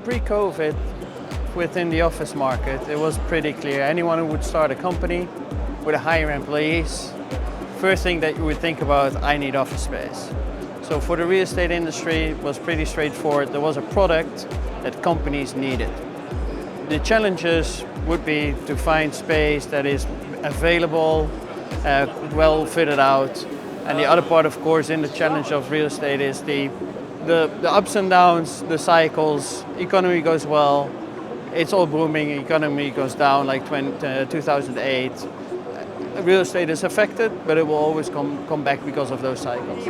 pre-COVID, within the office market, it was pretty clear. Anyone who would start a company with hire employees, first thing that you would think about, I need office space. So for the real estate industry, it was pretty straightforward. There was a product that companies needed. The challenges would be to find space that is available, well fitted out. And the other part, of course, in the challenge of real estate is the ups and downs, the cycles. Economy goes well, it's all booming. Economy goes down like 2008. Real estate is affected, but it will always come back because of those cycles.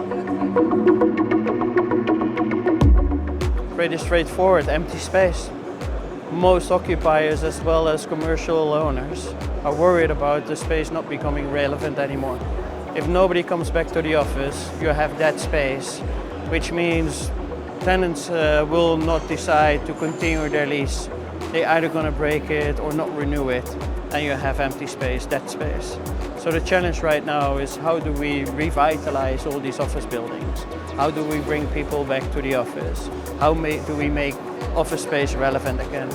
Pretty straightforward, empty space. Most occupiers as well as commercial owners are worried about the space not becoming relevant anymore. If nobody comes back to the office, you have that space, which means tenants will not decide to continue their lease. They're either going to break it or not renew it, and you have empty space, that space. So the challenge right now is how do we revitalize all these office buildings? How do we bring people back to the office? How do we make office space relevant again?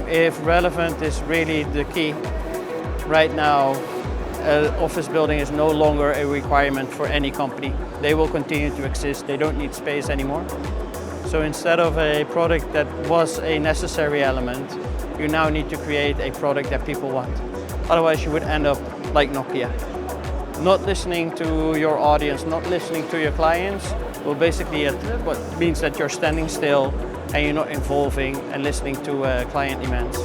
If relevant is really the key, right now, office building is no longer a requirement for any company. They will continue to exist. They don't need space anymore. So instead of a product that was a necessary element, you now need to create a product that people want. Otherwise you would end up like Nokia. Not listening to your audience, not listening to your clients, well basically what means that you're standing still and you're not involving and listening to client demands.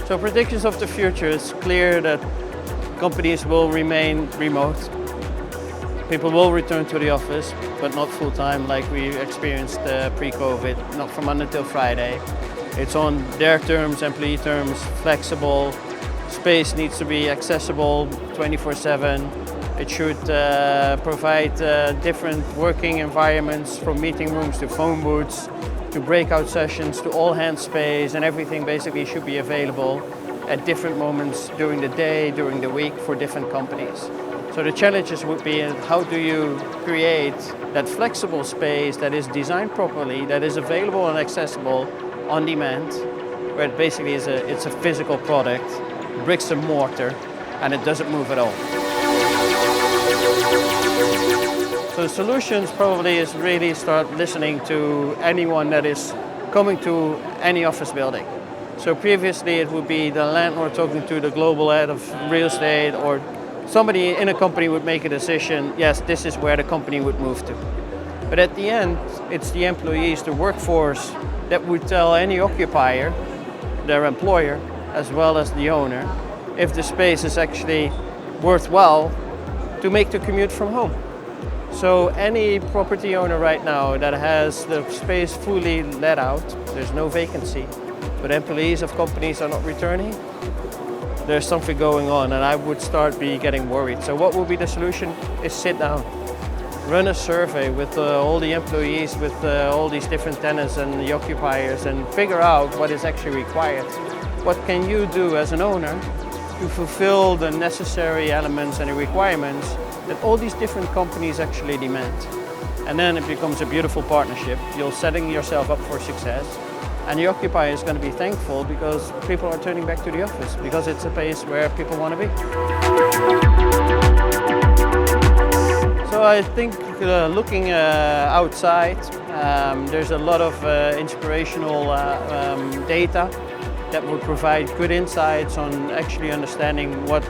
So predictions of the future, it's clear that companies will remain remote. People will return to the office, but not full-time like we experienced pre-COVID, not from Monday till Friday. It's on their terms, employee terms, flexible. Space needs to be accessible 24/7. It should provide different working environments, from meeting rooms to phone booths, to breakout sessions, to all hand space, and everything basically should be available at different moments during the day, during the week for different companies. So the challenges would be how do you create that flexible space that is designed properly, that is available and accessible on demand, where it basically is it's a physical product, bricks and mortar, and it doesn't move at all. So the solutions probably is really start listening to anyone that is coming to any office building. So previously it would be the landlord talking to the global head of real estate, or somebody in a company would make a decision, yes, this is where the company would move to. But at the end, it's the employees, the workforce, that would tell any occupier, their employer, as well as the owner, if the space is actually worthwhile to make the commute from home. So any property owner right now that has the space fully let out, there's no vacancy, but employees of companies are not returning, there's something going on, and I would start getting worried. So what will be the solution is sit down. Run a survey with all the employees, with all these different tenants and the occupiers, and figure out what is actually required. What can you do as an owner to fulfill the necessary elements and the requirements that all these different companies actually demand? And then it becomes a beautiful partnership. You're setting yourself up for success. And the occupier is going to be thankful because people are turning back to the office, because it's a place where people want to be. So I think looking outside, there's a lot of inspirational data that would provide good insights on actually understanding what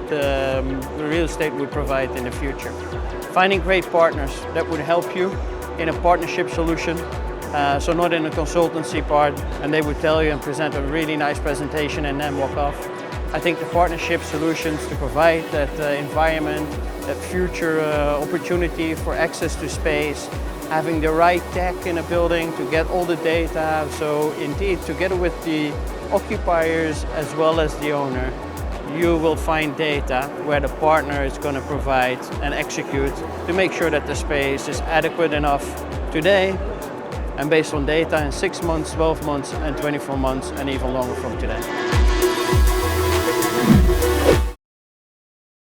real estate would provide in the future. Finding great partners that would help you in a partnership solution. So not in a consultancy part, and they would tell you and present a really nice presentation and then walk off. I think the partnership solutions to provide that environment, that future opportunity for access to space, having the right tech in a building to get all the data. So indeed, together with the occupiers as well as the owner, you will find data where the partner is going to provide and execute to make sure that the space is adequate enough today, and based on data in 6 months, 12 months and 24 months and even longer from today.